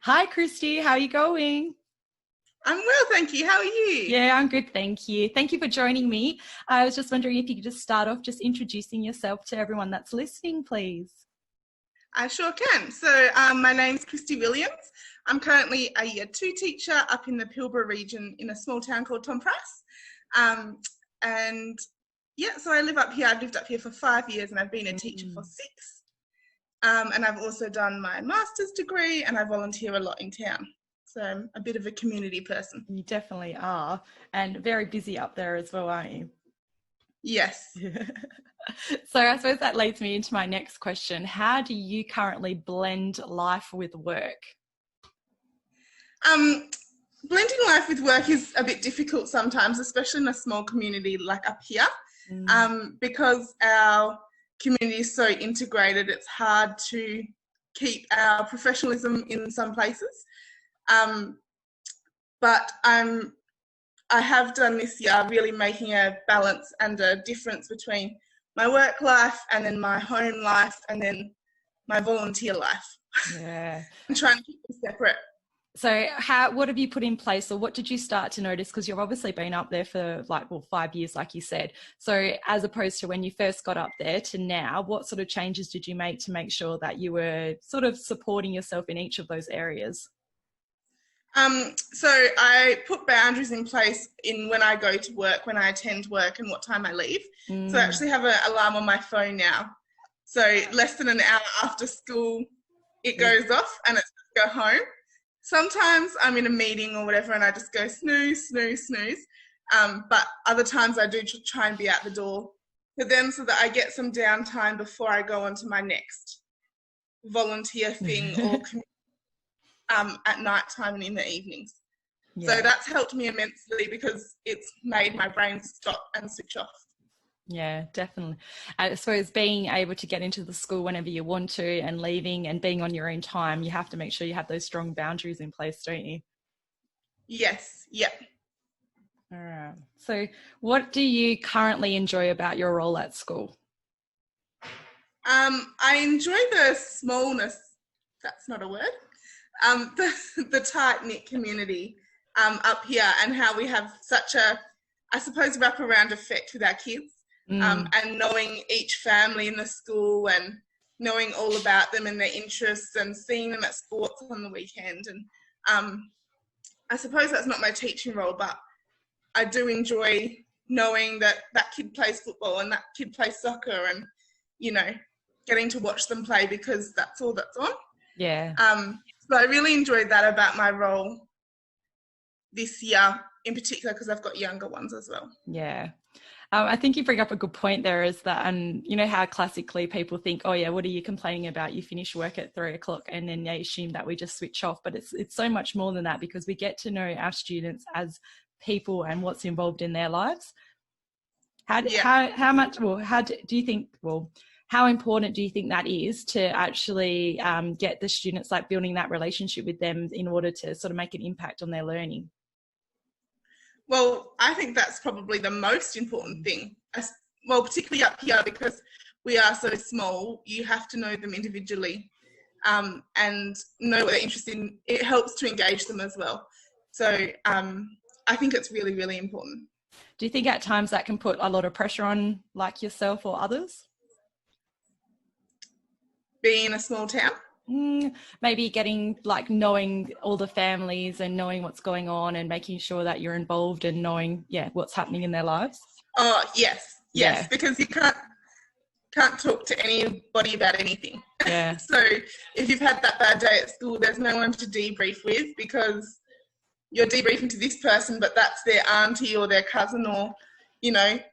Hi, Kristie. How are you going? I'm well, thank you. How are you? Yeah, I'm good, thank you. Thank you for joining me. I was just wondering if you could just start off just introducing yourself to everyone that's listening, please. I sure can. My name's Kristie Williams. I'm currently a Year 2 teacher up in the Pilbara region in a small town called Tom Price. Um, and yeah, so I live up here. I've lived up here for 5 years and I've been a teacher for 6. And I've also done my master's degree and I volunteer a lot in town. So I'm a bit of a community person. You definitely are, and very busy up there as well, aren't you? Yes. So I suppose that leads me into my next question. How do you currently blend life with work? Blending life with work is a bit difficult sometimes, especially in a small community like up here. Because our community is so integrated, it's hard to keep our professionalism in some places. But I have done this year really making a balance and a difference between my work life and then my home life and then my volunteer life. Yeah. I'm trying to keep them separate. So what have you put in place, or what did you start to notice? Because you've obviously been up there for 5 years, like you said. So as opposed to when you first got up there to now, what sort of changes did you make to make sure that you were sort of supporting yourself in each of those areas? So I put boundaries in place in when I go to work, when I attend work and what time I leave. So I actually have an alarm on my phone now. So less than an hour after school, it goes off and it's go home. Sometimes I'm in a meeting or whatever and I just go snooze, snooze, snooze. But other times I do try and be out the door for them so that I get some downtime before I go on to my next volunteer thing or at night time and in the evenings. Yeah. So that's helped me immensely because it's made my brain stop and switch off. Yeah, definitely. I suppose being able to get into the school whenever you want to and leaving and being on your own time, you have to make sure you have those strong boundaries in place, don't you? Yes, yep. All right. So what do you currently enjoy about your role at school? I enjoy the smallness, that's not a word, the tight-knit community up here and how we have such a, I suppose, wraparound effect with our kids. And knowing each family in the school and knowing all about them and their interests and seeing them at sports on the weekend. And I suppose that's not my teaching role, but I do enjoy knowing that that kid plays football and that kid plays soccer and, you know, getting to watch them play because that's all that's on. Yeah. So I really enjoyed that about my role this year in particular because I've got younger ones as well. Yeah. I think you bring up a good point there is that, and you know how classically people think, oh yeah, what are you complaining about? You finish work at 3:00 and then they assume that we just switch off. But it's so much more than that because we get to know our students as people and what's involved in their lives. How important do you think that is to actually get the students, like building that relationship with them in order to sort of make an impact on their learning? Well, I think that's probably the most important thing. Well, particularly up here because we are so small, you have to know them individually and know what they're interested in. It helps to engage them as well. So I think it's really, really important. Do you think at times that can put a lot of pressure on like yourself or others? Being in a small town? Maybe getting knowing all the families and knowing what's going on and making sure that you're involved and knowing what's happening in their lives. Oh yes, because you can't talk to anybody about anything. Yeah. So if you've had that bad day at school, there's no one to debrief with because you're debriefing to this person, but that's their auntie or their cousin or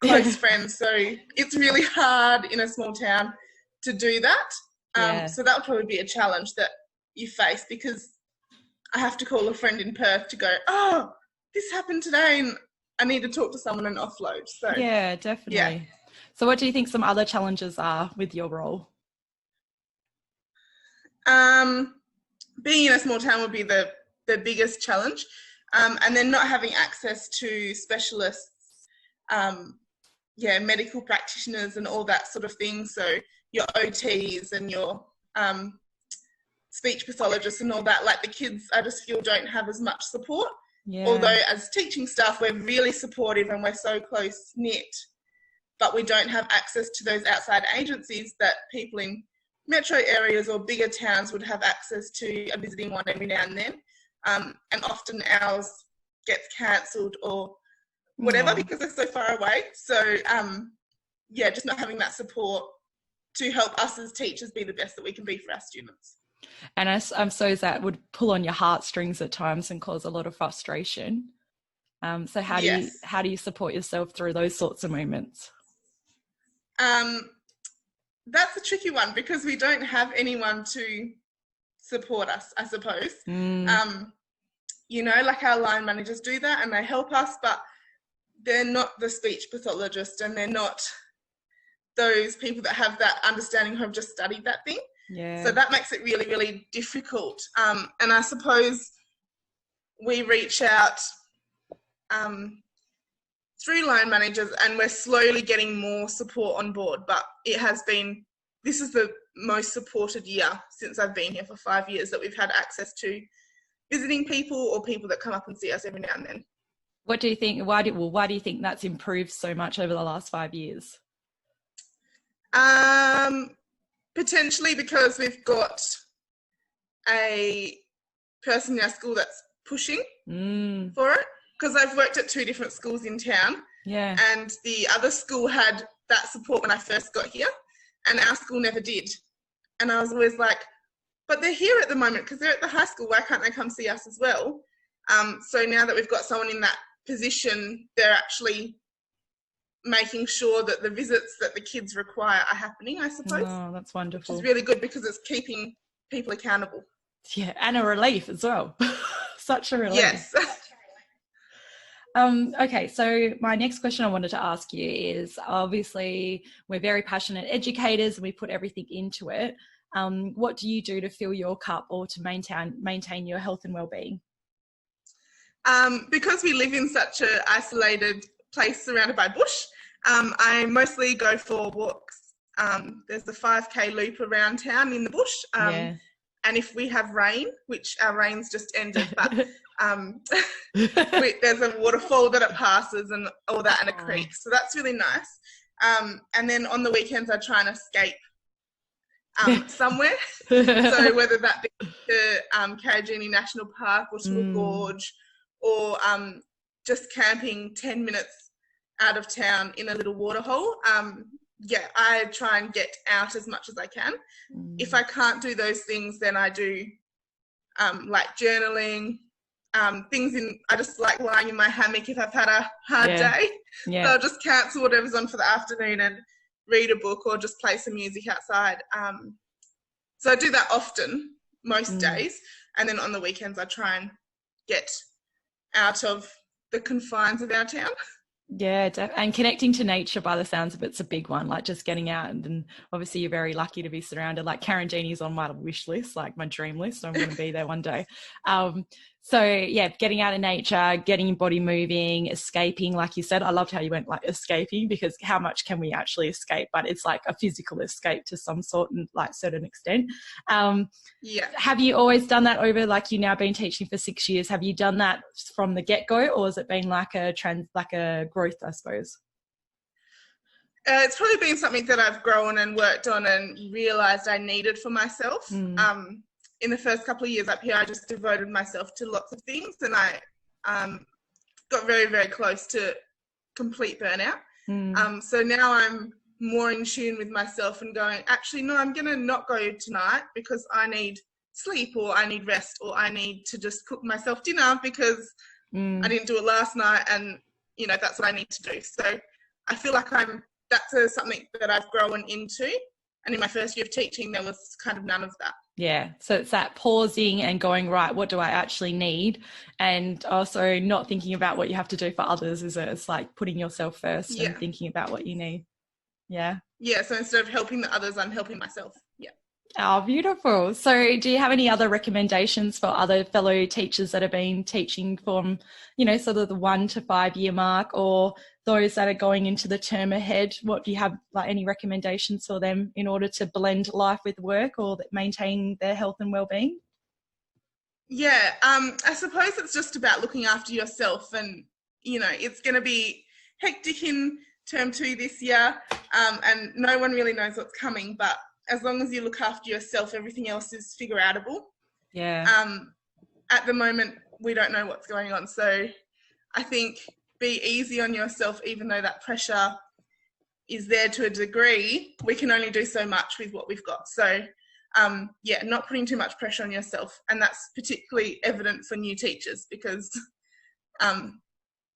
close friends. So it's really hard in a small town to do that. So that would probably be a challenge that you face because I have to call a friend in Perth to go, oh, this happened today and I need to talk to someone and offload. So yeah, definitely. Yeah. So what do you think some other challenges are with your role? Being in a small town would be the biggest challenge. And then not having access to specialists, medical practitioners and all that sort of thing. So your OTs and your speech pathologists and all that, like the kids, I just feel don't have as much support. Yeah. Although as teaching staff, we're really supportive and we're so close knit, but we don't have access to those outside agencies that people in metro areas or bigger towns would have access to a visiting one every now and then. And often ours gets cancelled or whatever because they're so far away. So, yeah, just not having that support to help us as teachers be the best that we can be for our students. And I suppose that would pull on your heartstrings at times and cause a lot of frustration. So how do you support yourself through those sorts of moments? That's a tricky one because we don't have anyone to support us, I suppose. You know, like our line managers do that and they help us, but they're not the speech pathologist and they're not those people that have that understanding who have just studied that thing. Yeah. So that makes it really, really difficult. And I suppose we reach out through line managers and we're slowly getting more support on board, but this is the most supported year since I've been here for 5 years that we've had access to visiting people or people that come up and see us every now and then. What do you think, why do you think that's improved so much over the last 5 years? Potentially because we've got a person in our school that's pushing for it. Because I've worked at 2 different schools in town. Yeah. And the other school had that support when I first got here, and our school never did. And I was always like, but they're here at the moment because they're at the high school. Why can't they come see us as well? So now that we've got someone in that position, they're actually making sure that the visits that the kids require are happening, I suppose. Oh, that's wonderful. Which is really good because it's keeping people accountable. Yeah, and a relief as well. Such a relief. Yes. Okay, so my next question I wanted to ask you is, obviously we're very passionate educators and we put everything into it. What do you do to fill your cup or to maintain your health and well-being? Because we live in such an isolated place surrounded by bush, I mostly go for walks. There's a 5K loop around town in the bush. And if we have rain, which our rain's just ended, but there's a waterfall that it passes and all that and a creek. So that's really nice. And then on the weekends, I try and escape somewhere. So whether that be to Carragini National Park or to a gorge or just camping 10 minutes out of town in a little waterhole. I try and get out as much as I can. If I can't do those things, then I do like journaling, I just like lying in my hammock if I've had a hard day. So I'll just cancel whatever's on for the afternoon and read a book or just play some music outside. So I do that often, most days. And then on the weekends, I try and get out of the confines of our town. Yeah, and connecting to nature by the sounds of it's a big one, like just getting out. And obviously you're very lucky to be surrounded, like Carragini's on my wish list, like my dream list. I'm going to be there one day. So yeah, getting out in nature, getting your body moving, escaping, like you said. I loved how you went like escaping, because how much can we actually escape? But it's like a physical escape to some sort and like certain extent. Have you always done that over, like you now been teaching for 6 years? Have you done that from the get-go, or has it been like a growth, I suppose? It's probably been something that I've grown and worked on and realised I needed for myself. In the first couple of years up here, I just devoted myself to lots of things, and I got very, very close to complete burnout. So now I'm more in tune with myself and going, actually, no, I'm going to not go tonight because I need sleep, or I need rest, or I need to just cook myself dinner because I didn't do it last night, and, you know, that's what I need to do. So I feel like that's something that I've grown into. And in my first year of teaching, there was kind of none of that. Yeah. So it's that pausing and going, right, what do I actually need? And also not thinking about what you have to do for others. It's like putting yourself first and thinking about what you need. Yeah. Yeah. So instead of helping the others, I'm helping myself. Yeah. Oh, beautiful. So do you have any other recommendations for other fellow teachers that have been teaching from, sort of the 1 to 5 year mark, or those that are going into the term ahead? What do you have, like, any recommendations for them in order to blend life with work or maintain their health and well-being? Yeah, I suppose it's just about looking after yourself, and it's going to be hectic in term 2 this year, and no one really knows what's coming, but as long as you look after yourself, everything else is figure outable. Yeah. At the moment, we don't know what's going on, so I think be easy on yourself. Even though that pressure is there to a degree, we can only do so much with what we've got. So not putting too much pressure on yourself. And that's particularly evident for new teachers because,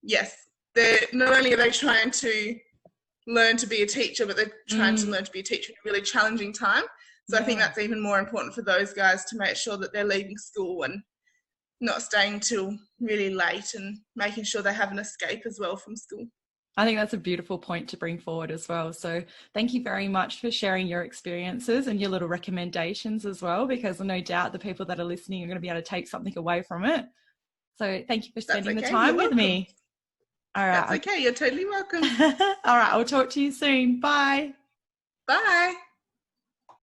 yes, they're not only are they trying to learn to be a teacher, but they're trying to learn to be a teacher in a really challenging time. So I think that's even more important for those guys to make sure that they're leaving school and not staying till really late, and making sure they have an escape as well from school. I think that's a beautiful point to bring forward as well. So thank you very much for sharing your experiences and your little recommendations as well, because no doubt the people that are listening are going to be able to take something away from it. So thank you for spending the time with me. All right. That's okay. You're totally welcome. All right. I'll talk to you soon. Bye. Bye.